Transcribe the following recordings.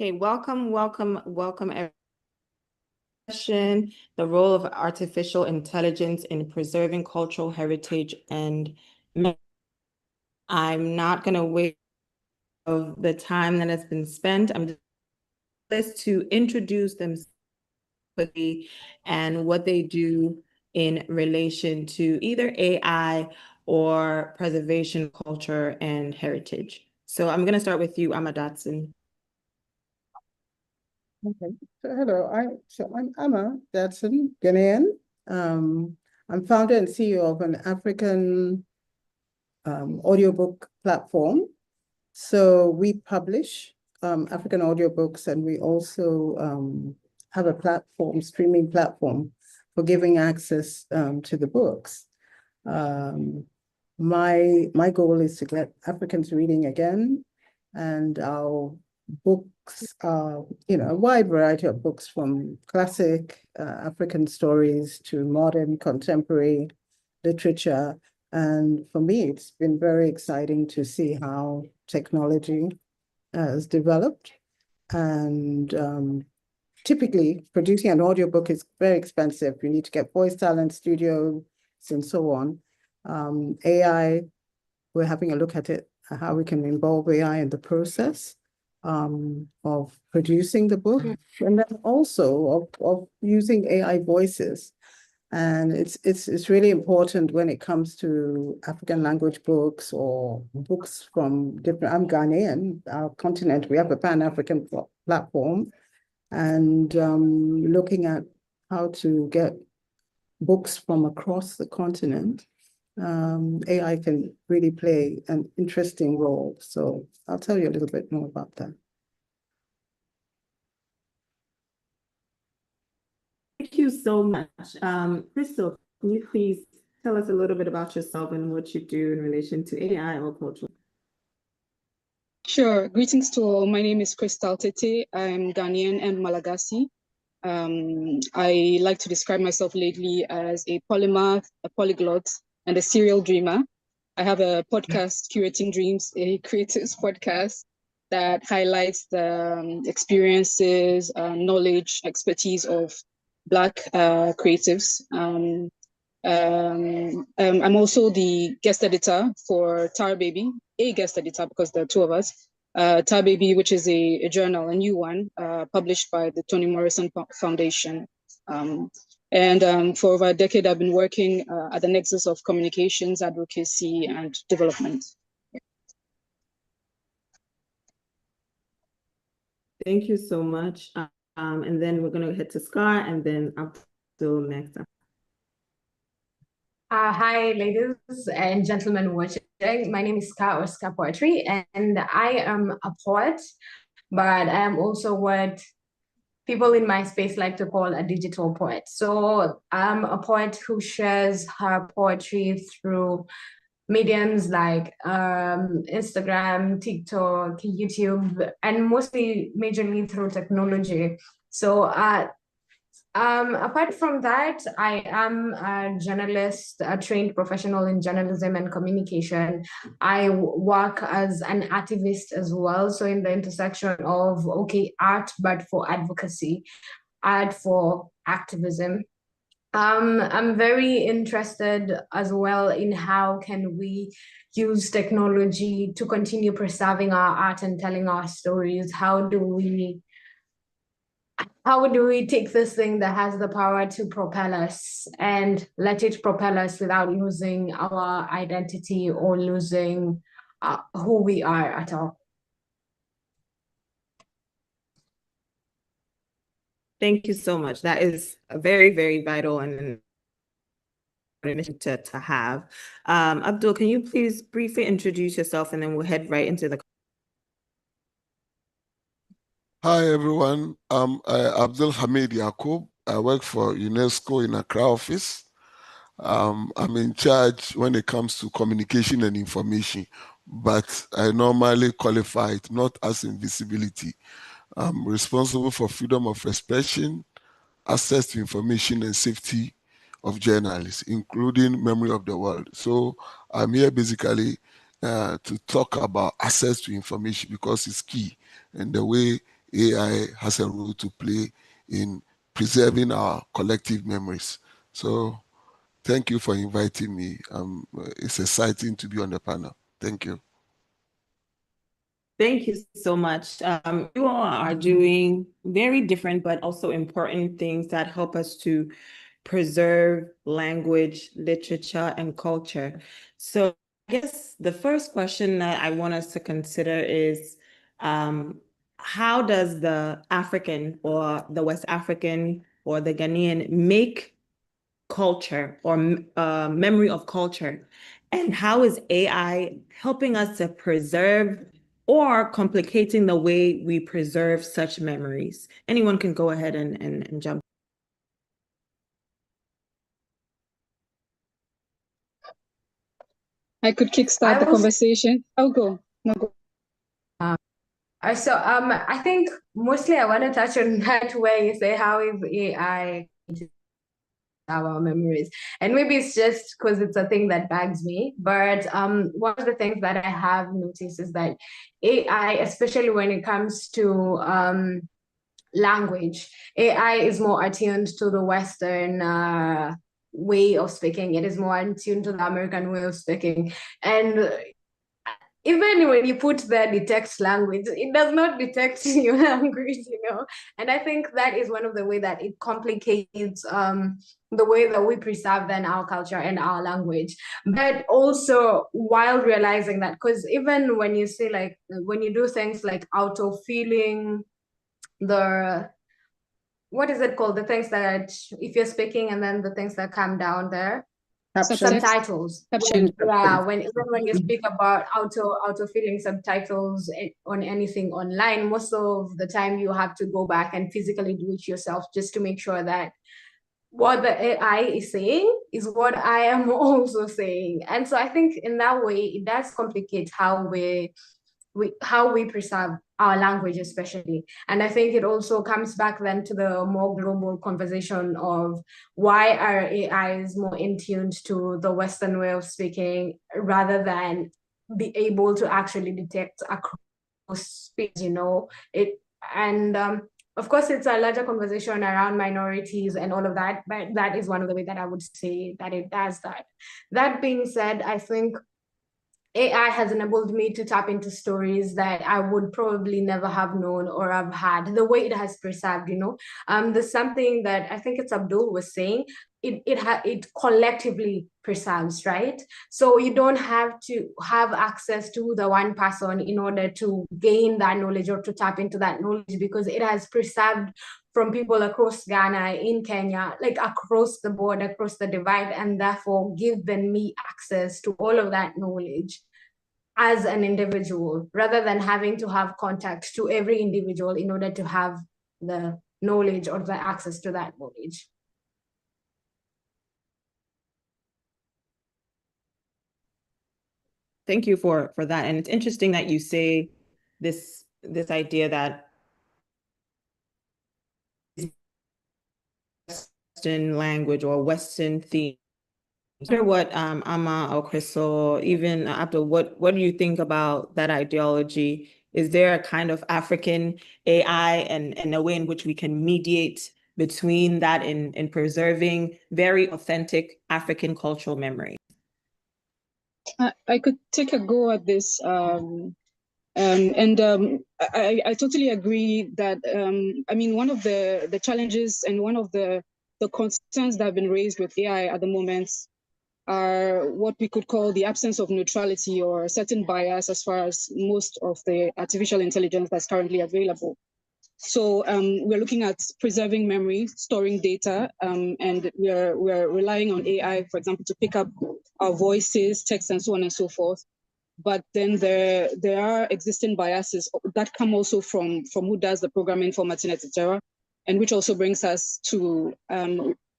Okay, welcome everyone. The role of artificial intelligence in preserving cultural heritage and I'm not going to wait of the time that has been spent. I'm just to introduce them quickly and what they do in relation to either AI or preservation, culture, and heritage. So I'm going to start with you, Amma Dotson. Okay, so hello, I'm Amma Dotson, Ghanaian. I'm founder and CEO of an African audiobook platform. So we publish African audiobooks, and we also have a platform, streaming platform for giving access to the books. My goal is to get Africans reading again, and our books are, a wide variety of books from classic African stories to modern contemporary literature. And for me, it's been very exciting to see how technology has developed. And typically, producing an audiobook is very expensive. You need to get voice talent, studios, and so on. AI, we're having a look at it, how we can involve AI in the process of producing the book, and then also of using AI voices. And it's really important when it comes to African language books or books from different. I'm Ghanaian, our continent. We have a Pan-African platform, and looking at how to get books from across the continent. AI can really play an interesting role. So I'll tell you a little bit more about that. Thank you so much. Crystal, can you please tell us a little bit about yourself and what you do in relation to AI or culture? Sure. Greetings to all. My name is Crystal Tete. I'm Ghanaian and Malagasy. I like to describe myself lately as a polymath, a polyglot, and a serial dreamer. I have a podcast, Curating Dreams, a creatives podcast that highlights the experiences, knowledge, expertise of Black creatives. I'm also the guest editor for Tar Baby, a guest editor because there are two of us. Tar Baby, which is a journal, a new one, published by the Toni Morrison Foundation. For over a decade, I've been working at the nexus of communications, advocacy, and development. Yeah. Thank you so much. And then we're going to head to Scar, and then Abdul next. Hi, ladies and gentlemen watching. My name is Ska or Ska Poetry, and I am a poet, but I am also what people in my space like to call a digital poet. So I'm a poet who shares her poetry through mediums like Instagram, TikTok, YouTube, and mostly majorly through technology. So apart from that, I am a journalist, a trained professional in journalism and communication. I work as an activist as well. So in the intersection of, art, but for advocacy, art for activism. I'm very interested as well in how can we use technology to continue preserving our art and telling our stories. How do we take this thing that has the power to propel us and let it propel us without losing our identity or losing who we are at all? Thank you so much. That is a very, very vital and to have. Abdul, can you please briefly introduce yourself, and then we'll head right into the. Hi, everyone. I'm Abdul Hamid Yaqub. I work for UNESCO in Accra office. I'm in charge when it comes to communication and information, but I normally qualify it not as invisibility. I'm responsible for freedom of expression, access to information, and safety of journalists, including memory of the world. So I'm here basically to talk about access to information because it's key, and the way AI has a role to play in preserving our collective memories. So thank you for inviting me. It's exciting to be on the panel. Thank you. Thank you so much. You all are doing very different but also important things that help us to preserve language, literature, and culture. So I guess the first question that I want us to consider is, how does the African or the West African or the Ghanaian make culture or memory of culture? And how is AI helping us to preserve or complicating the way we preserve such memories? Anyone can go ahead and jump. I could kickstart the will say- conversation. I'll go. No, go. I think mostly I want to touch on that where you say how is AI our memories, and maybe it's just because it's a thing that bugs me, but one of the things that I have noticed is that AI, especially when it comes to language, AI is more attuned to the Western way of speaking. It is more attuned to the American way of speaking, and even when you put the detect language, it does not detect your language, And I think that is one of the way that it complicates the way that we preserve then our culture and our language. But also while realizing that, because even when you say like, when you do things like auto-filling what is it called? The things that if you're speaking and then the things that come down there. Subtitles. Caption. Yeah, when you speak about auto-filling subtitles on anything online, most of the time you have to go back and physically do it yourself just to make sure that what the AI is saying is what I am also saying. And so I think in that way, it does complicate how we preserve our language, especially. And I think it also comes back then to the more global conversation of why our AI is more in tune to the Western way of speaking rather than be able to actually detect across speech, of course, it's a larger conversation around minorities and all of that, but that is one of the ways that I would say that it does that. That being said, I think AI has enabled me to tap into stories that I would probably never have known or have had, the way it has preserved, There's something that I think it's Abdul was saying, it collectively preserves, right? So you don't have to have access to the one person in order to gain that knowledge or to tap into that knowledge, because it has preserved from people across Ghana, in Kenya, like across the board, across the divide, and therefore given me access to all of that knowledge as an individual, rather than having to have contact to every individual in order to have the knowledge or the access to that knowledge. Thank you for that. And it's interesting that you say this idea that Western language or Western theme. I wonder what Ama or Crystal, even Abdul, what do you think about that ideology? Is there a kind of African AI and a way in which we can mediate between that in preserving very authentic African cultural memory? I could take a go at this. I totally agree that, one of the challenges and one of the concerns that have been raised with AI at the moment are what we could call the absence of neutrality or a certain bias as far as most of the artificial intelligence that's currently available. So we're looking at preserving memory, storing data, and we're relying on AI, for example, to pick up our voices, text, and so on and so forth. But then there are existing biases that come also from who does the programming, formatting, etc., and which also brings us to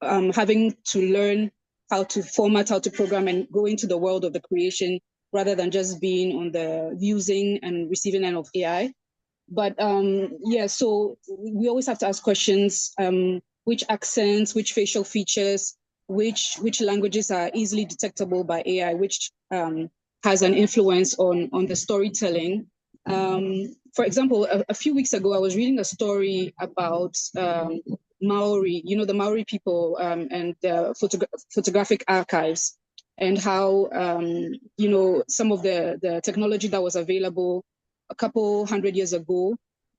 having to learn how to format, how to program, and go into the world of the creation rather than just being on the using and receiving end of AI. But so we always have to ask questions, which accents, which facial features, which languages are easily detectable by AI, which has an influence on the storytelling. for example, a few weeks ago, I was reading a story about Maori, the Maori people and photographic archives, and how, some of the technology that was available a couple hundred years ago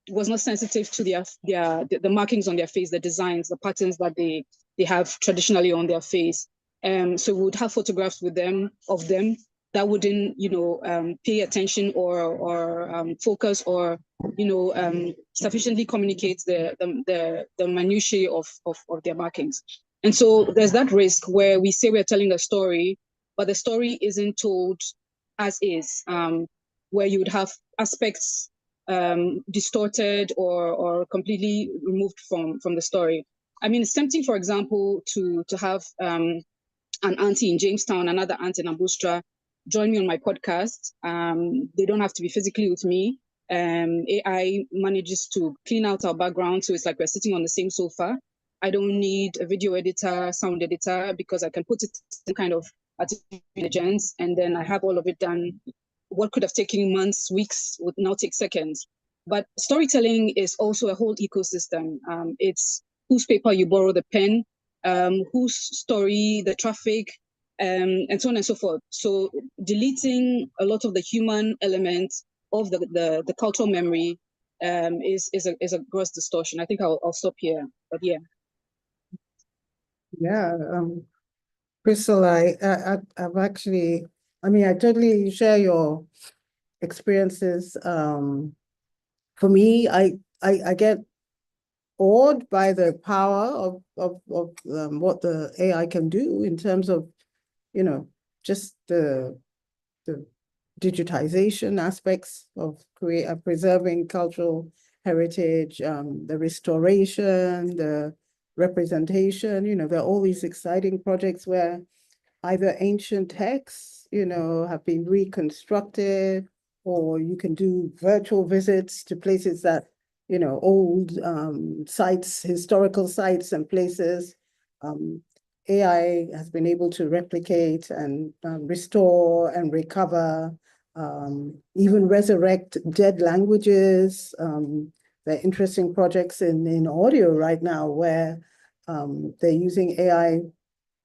was not sensitive to the markings on their face, the designs, the patterns that they have traditionally on their face. So we would have photographs of them that wouldn't, pay attention or focus or, sufficiently communicate the minutiae of their markings. And so there's that risk where we say we're telling a story, but the story isn't told as is, where you would have aspects distorted or completely removed from the story. I mean, it's tempting, for example, to have an auntie in Jamestown, another aunt in Ambustra, join me on my podcast. They don't have to be physically with me. AI manages to clean out our background, so it's like we're sitting on the same sofa. I don't need a video editor, sound editor, because I can put it in kind of artificial intelligence, and then I have all of it done. What could have taken months, weeks, would now take seconds. But storytelling is also a whole ecosystem. It's whose paper you borrow the pen, whose story, the traffic, and so on and so forth. So deleting a lot of the human element of the cultural memory is a gross distortion. I think I'll stop here, but yeah. Yeah, Crystal, I've actually, I mean, I totally share your experiences. For me, I get awed by the power of what the AI can do in terms of, just the digitization aspects of preserving cultural heritage, the restoration, the representation. There are all these exciting projects where either ancient texts, have been reconstructed, or you can do virtual visits to places that, old sites, historical sites and places. AI has been able to replicate and restore and recover, even resurrect dead languages. There are interesting projects in audio right now where they're using AI,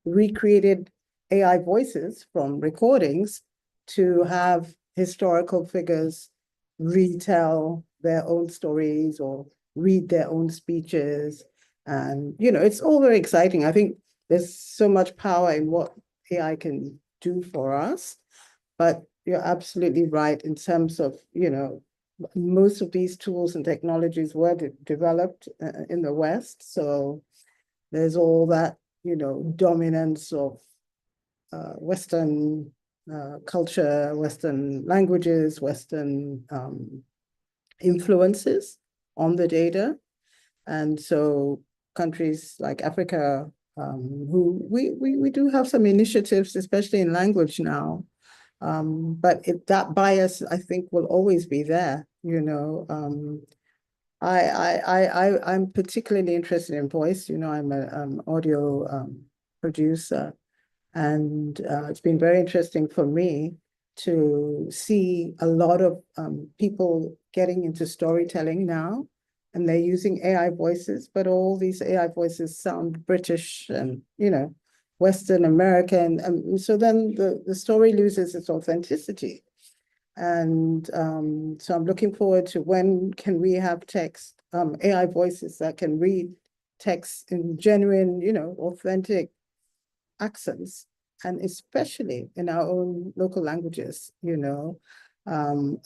recreated AI voices from recordings to have historical figures retell their own stories or read their own speeches. And, it's all very exciting. I think there's so much power in what AI can do for us, but you're absolutely right in terms of, most of these tools and technologies were developed in the West. So there's all that, dominance of Western culture, Western languages, Western influences on the data. And so countries like Africa, who we do have some initiatives, especially in language now, but that bias, I think, will always be there. I'm particularly interested in voice. I'm an audio producer, and it's been very interesting for me to see a lot of people getting into storytelling now, and they're using AI voices, but all these AI voices sound British and, Western American. And so then the story loses its authenticity. And so I'm looking forward to when can we have text, AI voices that can read text in genuine, authentic accents, and especially in our own local languages. A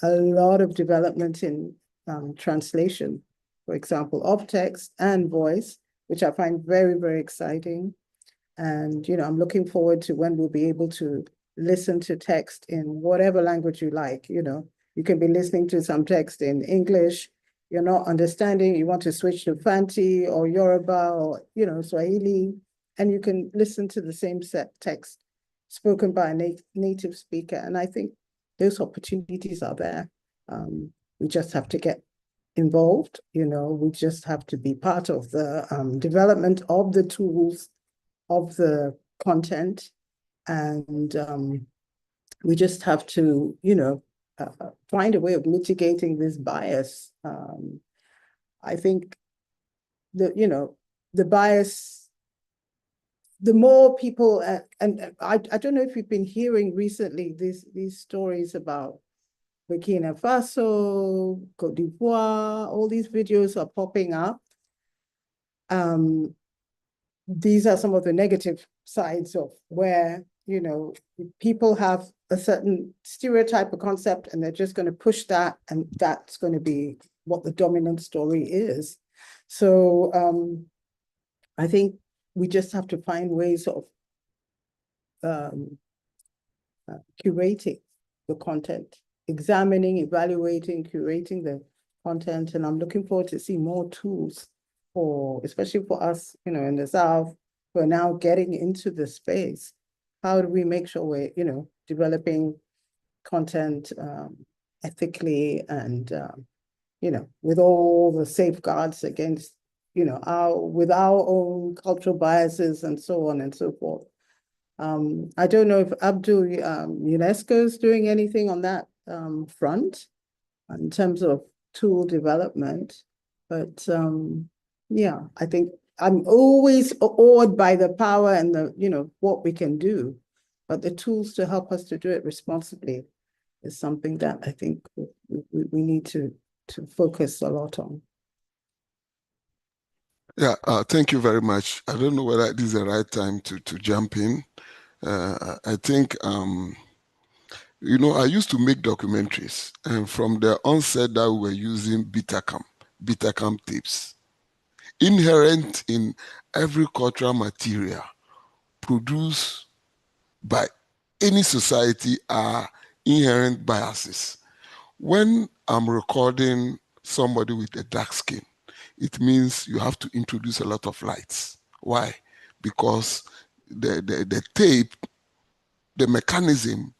lot of development in translation, for example, of text and voice, which I find very, very exciting. And, I'm looking forward to when we'll be able to listen to text in whatever language you like. You can be listening to some text in English, you're not understanding, you want to switch to Fanti or Yoruba or, Swahili, and you can listen to the same set text spoken by a native speaker. And I think those opportunities are there. We just have to get involved, we just have to be part of the development of the tools, of the content, and we just have to, find a way of mitigating this bias. I think the bias, the more people, and I don't know if you've been hearing recently these stories about Burkina Faso, Cote d'Ivoire, all these videos are popping up. These are some of the negative sides of where, people have a certain stereotype or concept and they're just going to push that, and that's going to be what the dominant story is. So I think we just have to find ways of curating the content, examining, evaluating, curating the content. And I'm looking forward to see more tools especially for us, in the South, who are now getting into the space. How do we make sure we're, developing content ethically and, with all the safeguards against, with our own cultural biases and so on and so forth. I don't know if Abdul, UNESCO is doing anything on that front in terms of tool development, but yeah, I think I'm always awed by the power and what we can do, but the tools to help us to do it responsibly is something that I think we need to focus a lot on. Yeah, thank you very much. I don't know whether this is the right time to jump in. I think, I used to make documentaries, and from the onset that we were using Betacam tapes. Inherent in every cultural material produced by any society are inherent biases. When I'm recording somebody with a dark skin, it means you have to introduce a lot of lights. Why? Because the tape, the mechanism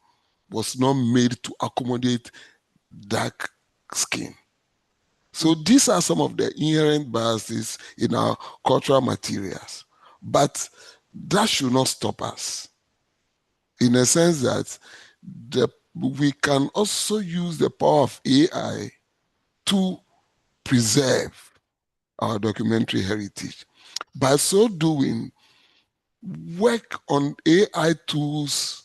was not made to accommodate dark skin. So these are some of the inherent biases in our cultural materials. But that should not stop us, in a sense that we can also use the power of AI to preserve our documentary heritage. By so doing, work on AI tools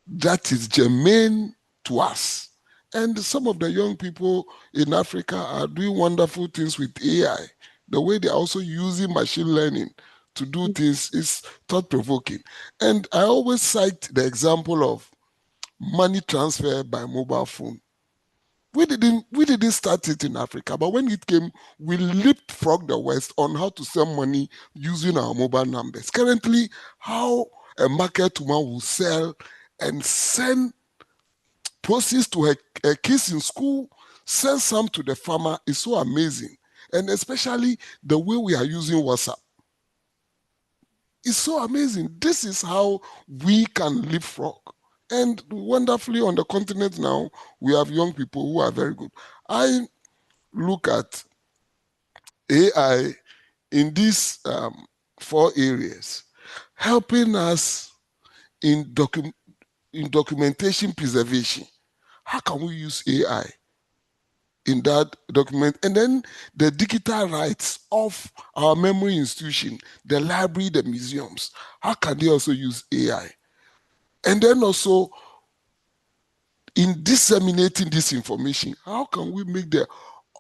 that is germane to us. And some of the young people in Africa are doing wonderful things with AI. The way they're also using machine learning to do things is thought-provoking. And I always cite the example of money transfer by mobile phone. We didn't start it in Africa, but when it came, we leapfrogged the West on how to send money using our mobile numbers. Currently, how a market woman will sell and send proceeds to her kids in school, send some to the farmer is so amazing. And especially the way we are using WhatsApp. It's so amazing. This is how we can leapfrog. And wonderfully on the continent now, we have young people who are very good. I look at AI in these 4 areas, helping us in documentation preservation. How can we use AI in that document? And then the digital rights of our memory institution, the library, the museums, how can they also use AI? And then also, in disseminating this information, how can we make the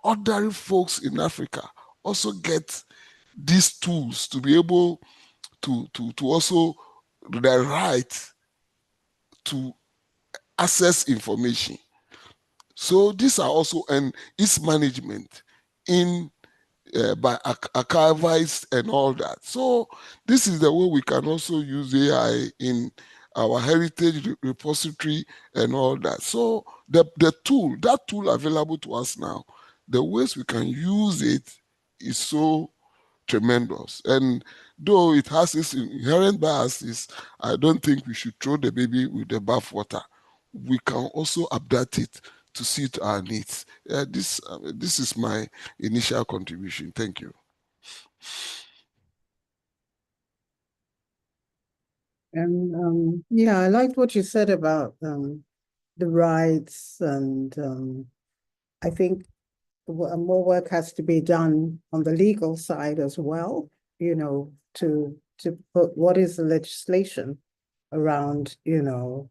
ordinary folks in Africa also get these tools to be able to also the right to access information? So these are also, and its management in by archivists and all that. So this is the way we can also use AI in our heritage repository and all that. So that tool available to us now, the ways we can use it is so tremendous. And though it has its inherent biases, I don't think we should throw the baby with the bathwater. We can also adapt it to suit our needs. This is my initial contribution. Thank you. And yeah, I liked what you said about the rights, and I think more work has to be done on the legal side as well, you know, to put what is the legislation around, you know,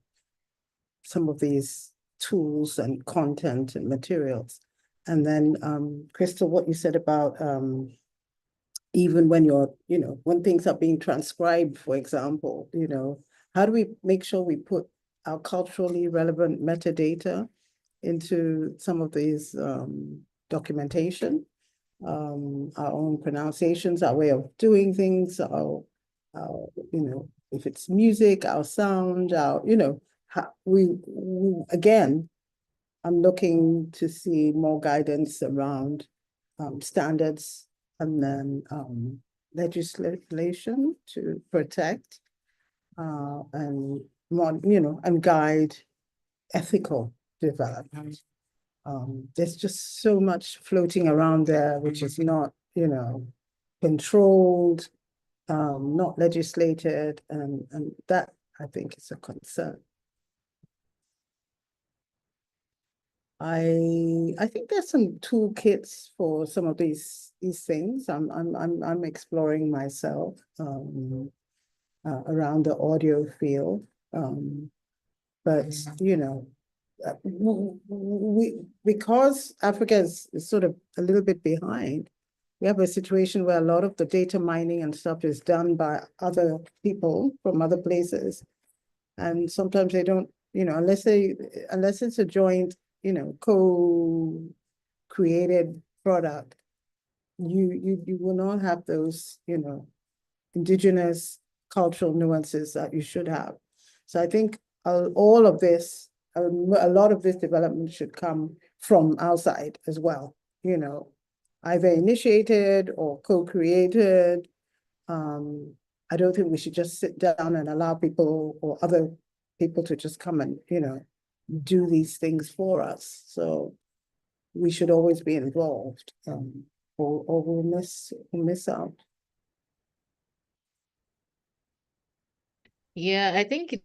some of these tools and content and materials. And then Crystal, what you said about even when you're, you know, when things are being transcribed, for example, you know, how do we make sure we put our culturally relevant metadata into some of these documentation, our own pronunciations, our way of doing things, our you know, if it's music, our sound, our, you know, we again, I'm looking to see more guidance around standards and then legislation to protect and you know, and guide ethical development. There's just so much floating around there which is not, you know, controlled, not legislated, and that I think is a concern. I think there's some toolkits for some of these things. I'm exploring myself around the audio field. But you know, because Africa is sort of a little bit behind, we have a situation where a lot of the data mining and stuff is done by other people from other places. And sometimes they don't, you know, unless it's a joint, you know, co-created product, you will not have those, you know, indigenous cultural nuances that you should have. So I think all of this, a lot of this development should come from outside as well, you know, either initiated or co-created. I don't think we should just sit down and allow people or other people to just come and, you know, do these things for us. So we should always be involved, or we'll miss out. Yeah, I think it's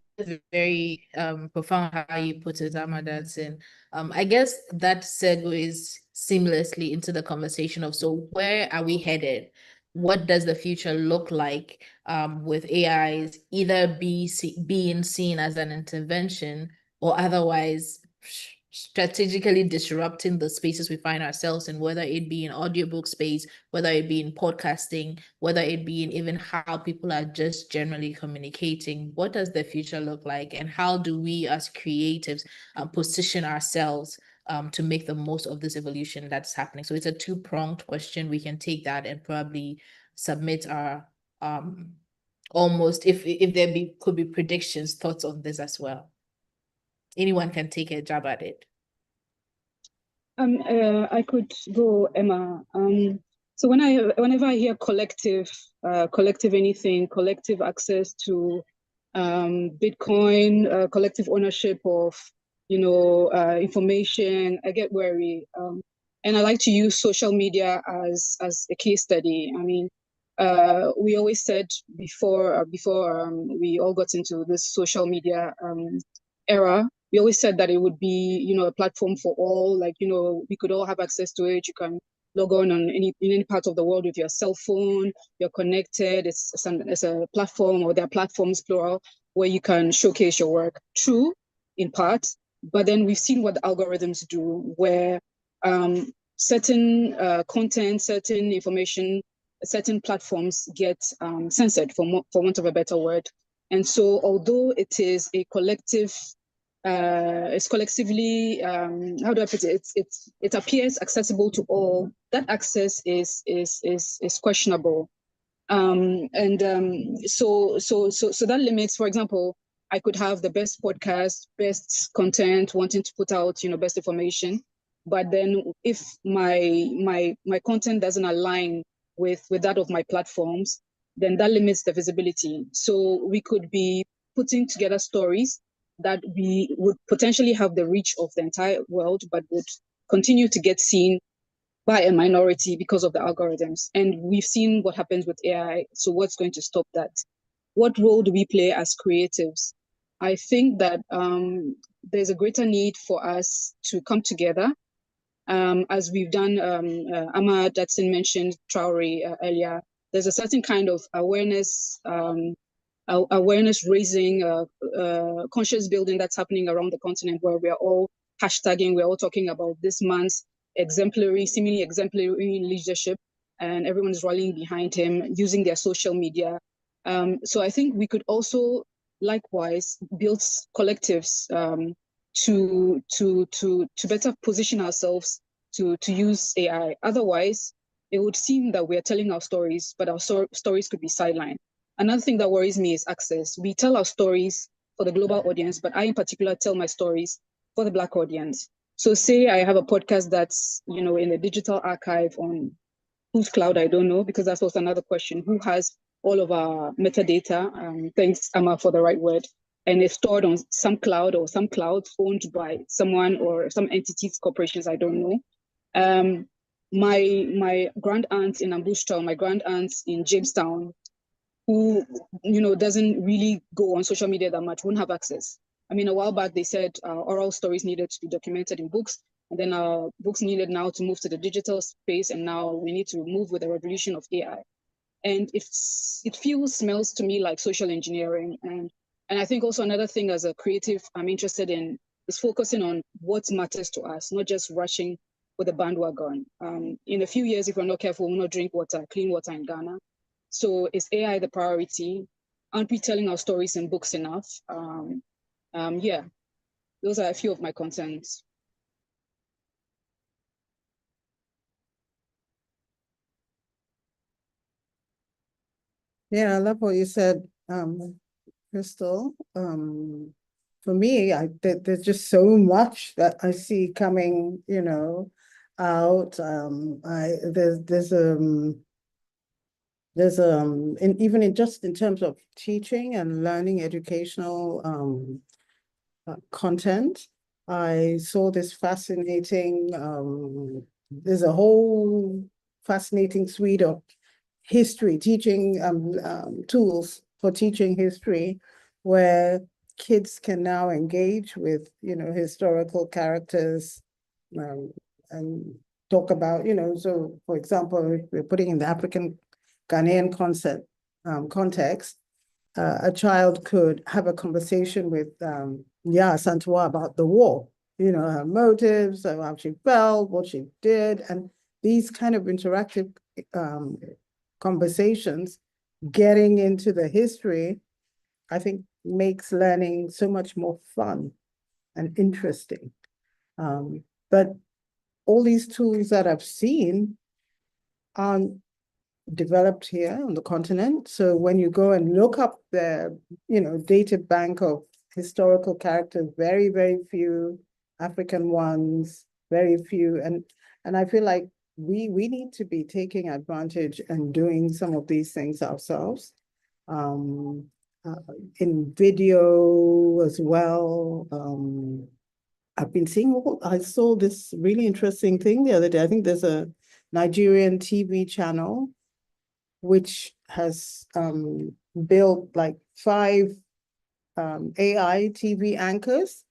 very profound how you put it, Amadat. And I guess that segues seamlessly into the conversation of, so where are we headed? What does the future look like with AIs either being seen as an intervention or otherwise strategically disrupting the spaces we find ourselves in, whether it be in audiobook space, whether it be in podcasting, whether it be in even how people are just generally communicating? What does the future look like, and how do we as creatives position ourselves to make the most of this evolution that's happening? So it's a two-pronged question. We can take that and probably submit our almost, if there could be predictions, thoughts on this as well. Anyone can take a jab at it. I could go, Emma. So whenever I hear collective anything, collective access to Bitcoin, collective ownership of, you know, information, I get wary. And I like to use social media as a case study. I mean, we always said before we all got into this social media era, we always said that it would be, you know, a platform for all, like, you know, we could all have access to it. You can log on in any part of the world with your cell phone, you're connected, it's a platform, or there are platforms, plural, where you can showcase your work. True, in part, but then we've seen what the algorithms do, where certain content, certain information, certain platforms get censored, for want of a better word. And so although it is a collective, it's collectively, how do I put it? It appears accessible to all. That access is questionable, so that limits. For example, I could have the best podcast, best content, wanting to put out, you know, best information, but then if my content doesn't align with that of my platforms, then that limits the visibility. So we could be putting together stories that we would potentially have the reach of the entire world, but would continue to get seen by a minority because of the algorithms. And we've seen what happens with AI. So what's going to stop that? What role do we play as creatives I think that there's a greater need for us to come together, as we've done. Amma Datsun mentioned Traore earlier. There's a certain kind of awareness raising, conscious building that's happening around the continent, where we are all hashtagging, we're all talking about this man's seemingly exemplary leadership, and everyone's rallying behind him using their social media. So I think we could also likewise build collectives to better position ourselves to use AI. Otherwise, it would seem that we're telling our stories, but our stories could be sidelined. Another thing that worries me is access. We tell our stories for the global audience, but I in particular tell my stories for the Black audience. So say I have a podcast that's, you know, in the digital archive on whose cloud, I don't know, because that's also another question. Who has all of our metadata? Thanks, Amma, for the right word. And it's stored on some cloud or some clouds owned by someone or some entities, corporations, I don't know. My grand aunt in Ambushta, my grand aunt in Jamestown, who, you know, doesn't really go on social media that much, won't have access. I mean, a while back they said oral stories needed to be documented in books, and then books needed now to move to the digital space, and now we need to move with the revolution of AI. And it smells to me like social engineering. And I think also another thing as a creative I'm interested in is focusing on what matters to us, not just rushing with the bandwagon. In a few years, if we're not careful, we'll not drink water, clean water in Ghana. So is AI the priority? Aren't we telling our stories in books enough? Yeah, those are a few of my concerns. Yeah, I love what you said, Crystal. For me, there's just so much that I see coming, you know, out. Even in just in terms of teaching and learning educational content, I saw this fascinating, there's a whole fascinating suite of history, teaching tools for teaching history, where kids can now engage with, you know, historical characters and talk about, you know, so for example, if we're putting in the African Ghanaian context, a child could have a conversation with Yaa Asantewaa about the war, you know, her motives, how she felt, what she did, and these kind of interactive conversations, getting into the history, I think makes learning so much more fun and interesting. But all these tools that I've seen aren't developed here on the continent. So when you go and look up the, you know, data bank of historical characters, very, very few African ones, very few. And I feel like we need to be taking advantage and doing some of these things ourselves. In video as well. I've been seeing, I saw this really interesting thing the other day. I think there's a Nigerian TV channel which has built like 5 AI TV anchors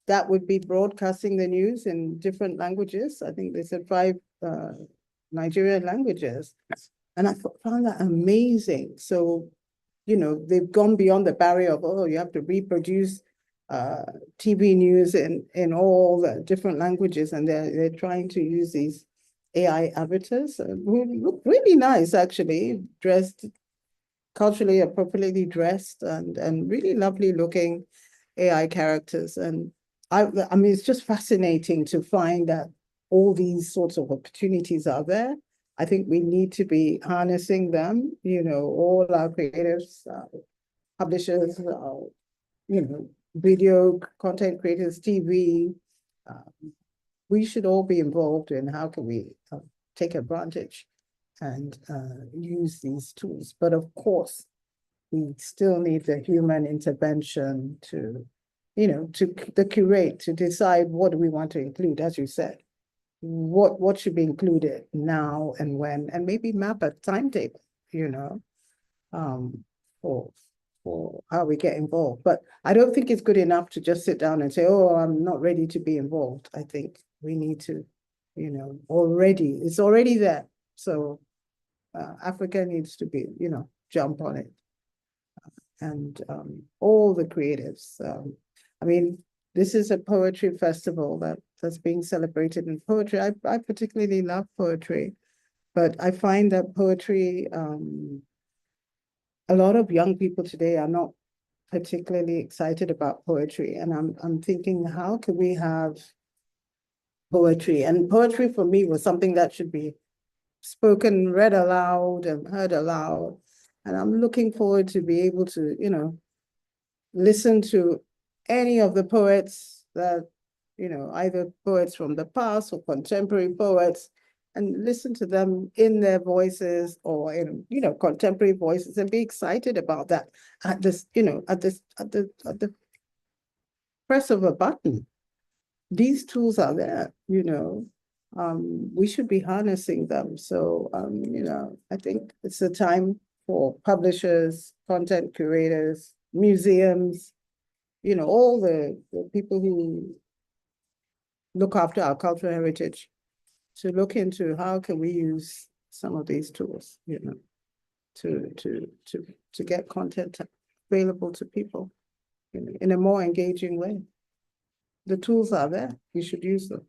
that would be broadcasting the news in different languages. I think they said 5 Nigerian languages. And I found that amazing. So, you know, they've gone beyond the barrier of, oh, you have to reproduce TV news in all the different languages, and they're trying to use these AI avatars who look really nice, actually, dressed culturally appropriately dressed, and really lovely looking AI characters. And I mean, it's just fascinating to find that all these sorts of opportunities are there. I think we need to be harnessing them, you know, all our creatives, publishers, you know, video content creators, TV. We should all be involved in how can we take advantage and use these tools. But of course, we still need the human intervention to, you know, to the curate, to decide what do we want to include, as you said. What should be included now and when, and maybe map a timetable, you know, for for how we get involved. But I don't think it's good enough to just sit down and say, oh, I'm not ready to be involved. I think we need to, it's already there. So Africa needs to be, jump on it. And all the creatives. I mean, this is a poetry festival that's being celebrated in poetry. I particularly love poetry, but I find that poetry, a lot of young people today are not particularly excited about poetry. And I'm thinking, how can we have poetry? And poetry for me was something that should be spoken, read aloud and heard aloud. And I'm looking forward to be able to, listen to any of the poets that, either poets from the past or contemporary poets, and listen to them in their voices or in, contemporary voices, and be excited about that at this, at the press of a button. These tools are there, we should be harnessing them. So, I think it's a time for publishers, content curators, museums, all the people who look after our cultural heritage to look into how can we use some of these tools, to get content available to people in a more engaging way. The tools are there, we should use them.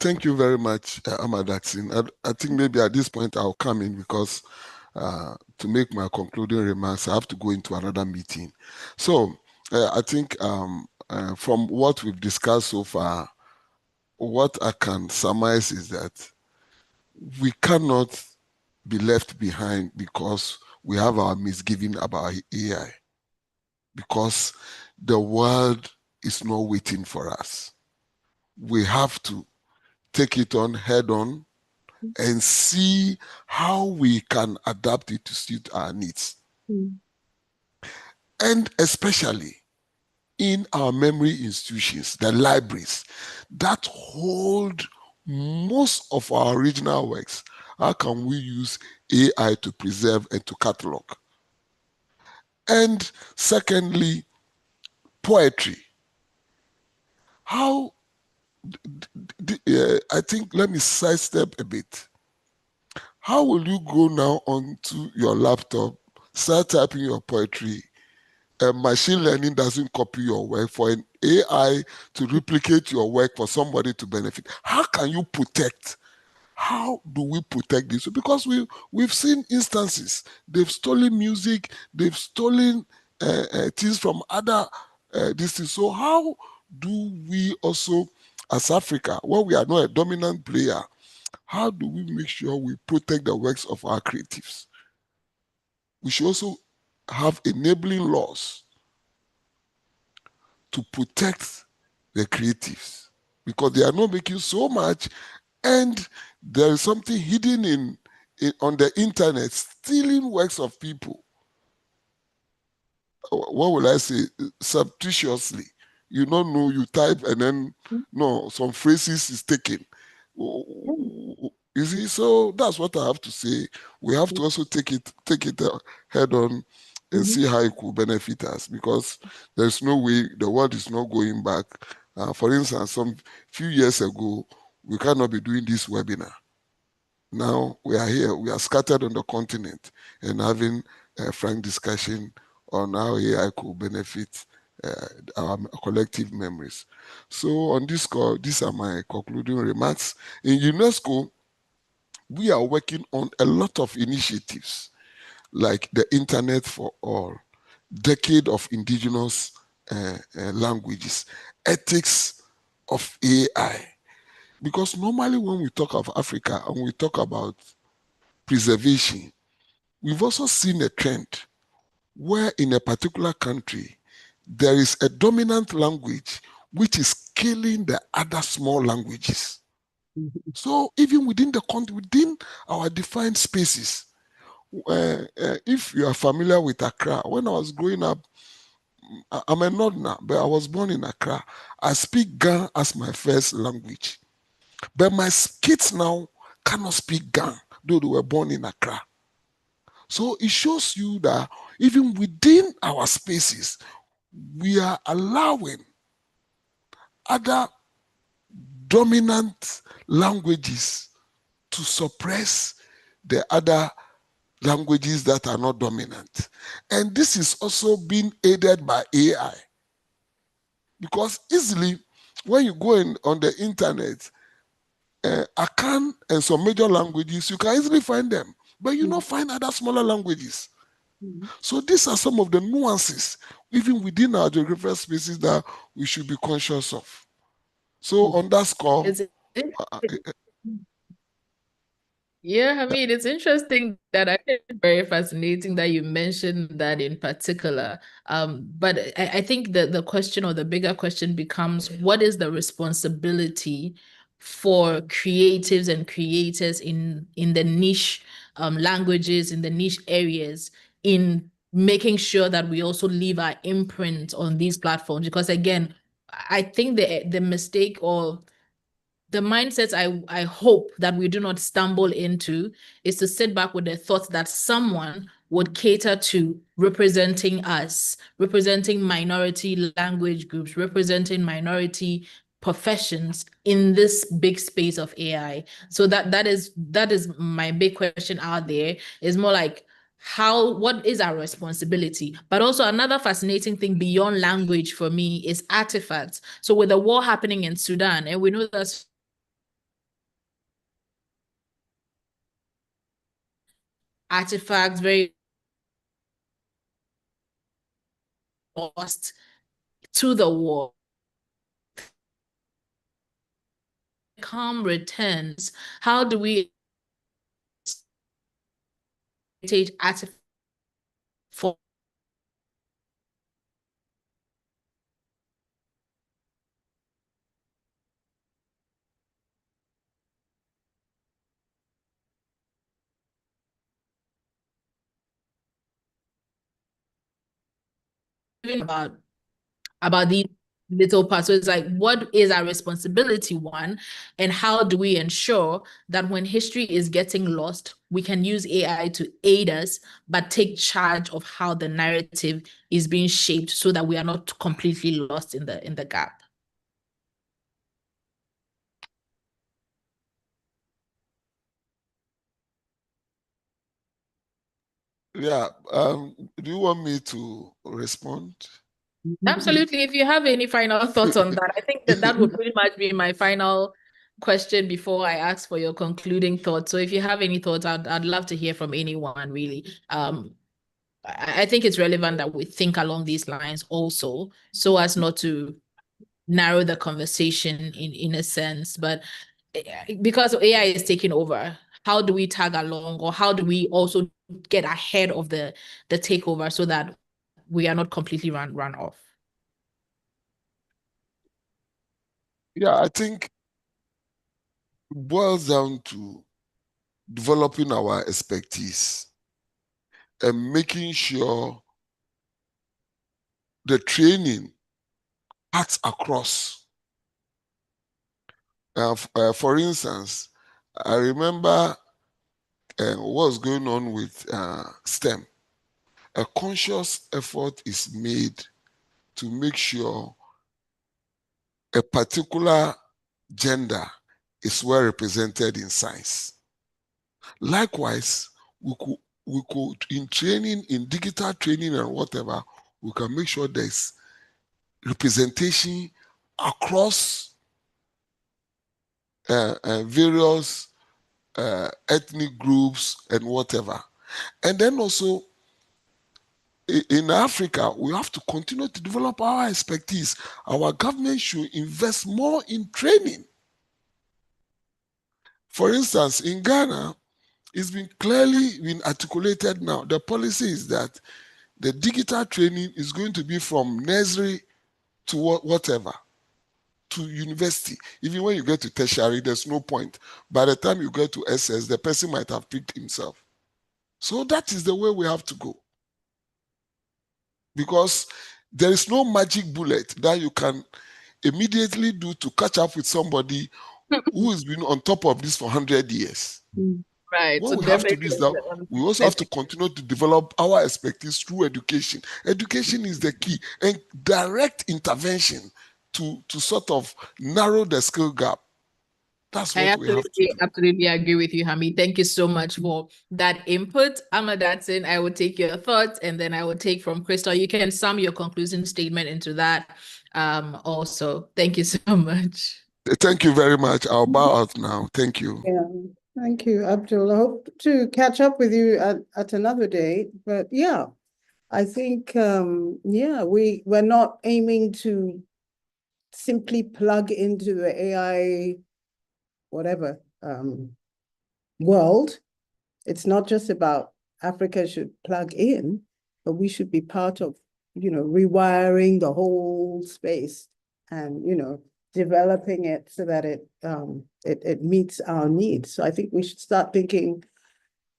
Thank you very much, Amadaxin. I think maybe at this point I'll come in because to make my concluding remarks, I have to go into another meeting. So I think from what we've discussed so far, what I can surmise is that we cannot be left behind because we have our misgiving about AI, because the world is not waiting for us. We have to take it on head on and see how we can adapt it to suit our needs. And especially in our memory institutions, the libraries that hold most of our original works, how can we use AI to preserve and to catalog? And secondly, poetry. How, I think, let me sidestep a bit. How will you go now onto your laptop, start typing your poetry, and machine learning doesn't copy your work, for an AI to replicate your work for somebody to benefit? How can you protect? How do we protect this? Because we've seen instances. They've stolen music, they've stolen things from other things. So how do we also, as Africa, where we are not a dominant player, how do we make sure we protect the works of our creatives? We should also have enabling laws to protect the creatives, because they are not making so much, and there is something hidden on the internet, stealing works of people. What will I say? Surreptitiously. You don't know, you type and then, no, some phrases is taken. You see, so that's what I have to say. We have to also take it head on and see how it could benefit us, because there's no way, the world is not going back. For instance, some few years ago, we cannot be doing this webinar. Now we are here, we are scattered on the continent and having a frank discussion on how AI could benefit our collective memories. So on this call, these are my concluding remarks. In UNESCO, we are working on a lot of initiatives like the Internet for All, Decade of Indigenous Languages, Ethics of AI. Because normally when we talk of Africa and we talk about preservation, we've also seen a trend where in a particular country, there is a dominant language which is killing the other small languages. So even within the country, within our defined spaces, if you are familiar with Accra, when I was growing up, I'm a Northerner, but I was born in Accra. I speak Ga as my first language. But my kids now cannot speak Ga, though they were born in Accra. So it shows you that even within our spaces, we are allowing other dominant languages to suppress the other languages that are not dominant. And this is also being aided by AI. Because easily, when you go on the internet, Akan and some major languages, you can easily find them, but you not find other smaller languages. So these are some of the nuances, even within our geographical spaces, that we should be conscious of. So on that score, It's Yeah, I mean, it's interesting that I think it's very fascinating that you mentioned that in particular. But I think that the question or the bigger question becomes, what is the responsibility for creatives and creators in the niche languages, in the niche areas, in making sure that we also leave our imprint on these platforms? Because again, I think the mistake or the mindsets I hope that we do not stumble into is to sit back with the thought that someone would cater to representing us, representing minority language groups, representing minority professions in this big space of AI. So that is my big question out there, is more like, what is our responsibility? But also another fascinating thing beyond language for me is artifacts. So with the war happening in Sudan, and we know that artifacts very lost to the war. Calm returns. How do we take artifacts for about these little parts? So it's like, what is our responsibility, one, and how do we ensure that when history is getting lost, we can use AI to aid us, but take charge of how the narrative is being shaped so that we are not completely lost in the gap? yeah. Do you want me to respond? Absolutely. If you have any final thoughts on that, I think that would pretty much be my final question before I ask for your concluding thoughts. So if you have any thoughts, I'd love to hear from anyone, really. I think it's relevant that we think along these lines also, so as not to narrow the conversation in a sense. But because AI is taking over, how do we tag along, or how do we also get ahead of the takeover so that we are not completely run off? Yeah, I think it boils down to developing our expertise and making sure the training cuts across. For instance, I remember what's going on with STEM. A conscious effort is made to make sure a particular gender is well represented in science. Likewise, we could in training, in digital training and whatever, we can make sure there's representation across various ethnic groups and whatever. And then also in Africa, we have to continue to develop our expertise. Our government should invest more in training. For instance, in Ghana, it's been clearly been articulated now. The policy is that the digital training is going to be from nursery to whatever, to university. Even when you get to tertiary, there's no point. By the time you get to SS, the person might have picked himself. So that is the way we have to go. Because there is no magic bullet that you can immediately do to catch up with somebody who has been on top of this for 100 years. Right. What So we have to do is that we also have to continue to develop our expertise through education. Education is the key, and direct intervention to sort of narrow the skill gap. That's I what we have to do. absolutely agree with you, Hami. Thank you so much for that input. Amadatsin, I will take your thoughts and then I will take from Crystal. You can sum your conclusion statement into that also. Thank you so much. Thank you very much. I'll bow out now. Thank you. Yeah, thank you, Abdul. I hope to catch up with you at another day. But yeah, I think yeah, we're not aiming to simply plug into the AI whatever world. It's not just about Africa should plug in, but we should be part of, rewiring the whole space and, developing it so that it meets our needs. So I think we should start thinking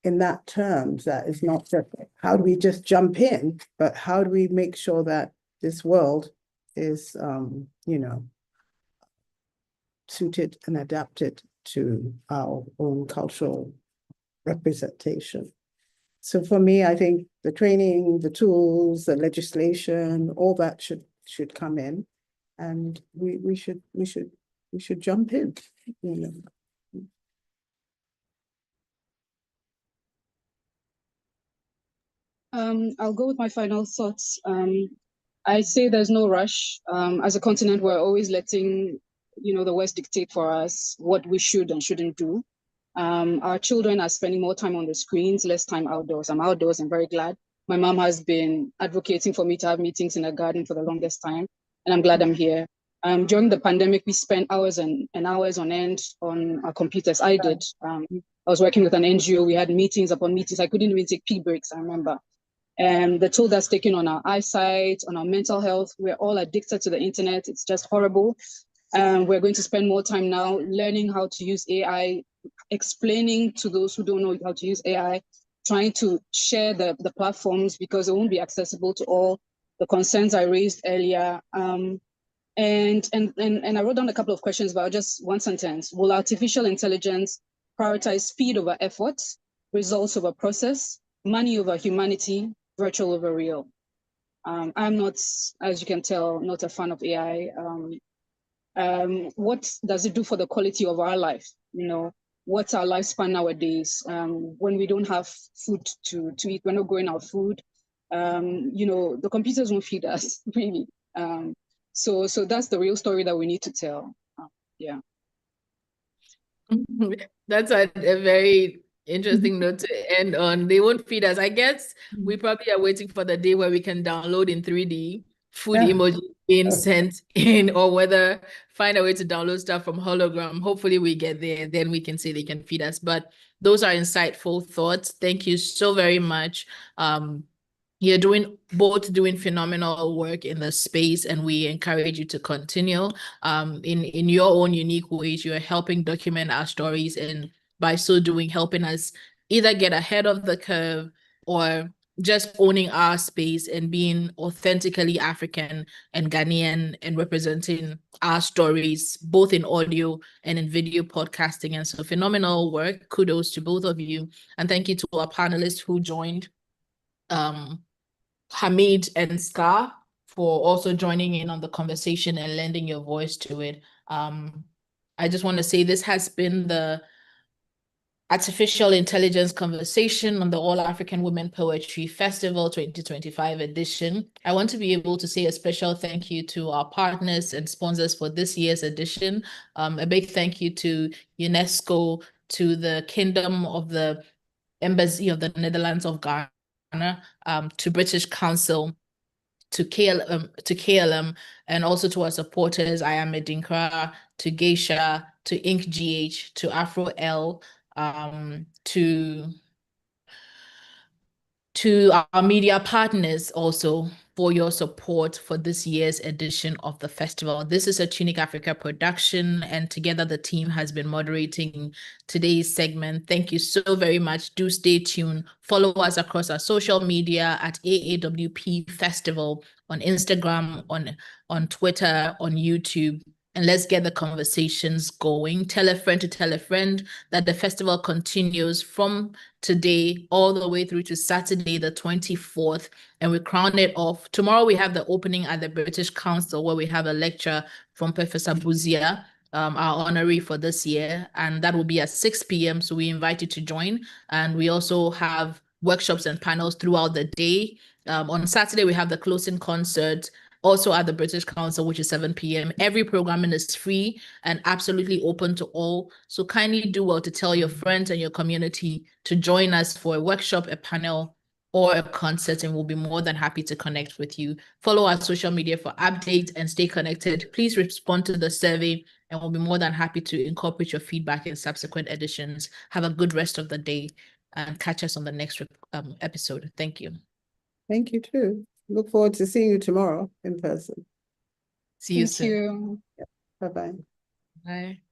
in that terms, that it's not just how do we just jump in, but how do we make sure that this world is, suited and adapted to our own cultural representation. So for me, I think the training, the tools, the legislation, all that should come in, and we should jump in. I'll go with my final thoughts. I say there's no rush. As a continent, we're always letting the West dictate for us what we should and shouldn't do. Our children are spending more time on the screens, less time outdoors. I'm outdoors. I'm very glad. My mom has been advocating for me to have meetings in the garden for the longest time, and I'm glad I'm here. During the pandemic, we spent hours and hours on end on our computers. I did. I was working with an NGO. We had meetings upon meetings. I couldn't even take pee breaks, I remember. And the toll that's taken on our eyesight, on our mental health, we're all addicted to the internet. It's just horrible. We're going to spend more time now learning how to use AI, explaining to those who don't know how to use AI, trying to share the platforms because it won't be accessible to all. The concerns I raised earlier. And I wrote down a couple of questions, but just one sentence. Will artificial intelligence prioritize speed over effort, results over process, money over humanity, virtual over real? I'm not, as you can tell, not a fan of AI. What does it do for the quality of our life? What's our lifespan nowadays? When we don't have food to eat, we're not growing our food. The computers won't feed us, really. So that's the real story that we need to tell. Yeah. That's a very interesting note to end on. They won't feed us. I guess we probably are waiting for the day where we can download in 3D food emoji being sent in, or whether find a way to download stuff from hologram. Hopefully we get there, then we can say they can feed us. But those are insightful thoughts. Thank you so very much. You're both doing phenomenal work in the space, and we encourage you to continue. In your own unique ways, you're helping document our stories, and by so doing, helping us either get ahead of the curve or just owning our space and being authentically African and Ghanaian and representing our stories, both in audio and in video podcasting. And so phenomenal work. Kudos to both of you. And thank you to our panelists who joined. Hamid and Scar for also joining in on the conversation and lending your voice to it. I just want to say this has been the Artificial Intelligence Conversation on the All African Women Poetry Festival 2025 edition. I want to be able to say a special thank you to our partners and sponsors for this year's edition. A big thank you to UNESCO, to the Kingdom of the Embassy of the Netherlands of Ghana, to British Council, to KLM, and also to our supporters, I Am Edinkra, to Geisha, to Ink GH, to Afro L, to our media partners also for your support for this year's edition of the festival. This is a Tunic Africa production, and together the team has been moderating today's segment. Thank you so very much. Do stay tuned. Follow us across our social media at AAWP Festival on Instagram, on Twitter, on YouTube. and let's get the conversations going. Tell a friend to tell a friend that the festival continues from today all the way through to Saturday, the 24th, and we crown it off. Tomorrow we have the opening at the British Council, where we have a lecture from Professor Buzia, our honoree for this year, and that will be at 6 p.m. So we invite you to join. And we also have workshops and panels throughout the day. On Saturday, we have the closing concert, also at the British Council, which is 7 p.m. Every programming is free and absolutely open to all. So kindly do well to tell your friends and your community to join us for a workshop, a panel, or a concert, and we'll be more than happy to connect with you. Follow our social media for updates and stay connected. Please respond to the survey, and we'll be more than happy to incorporate your feedback in subsequent editions. Have a good rest of the day and catch us on the next episode. Thank you. Thank you too. Look forward to seeing you tomorrow in person. See you Thank soon. you. Bye-bye. Bye.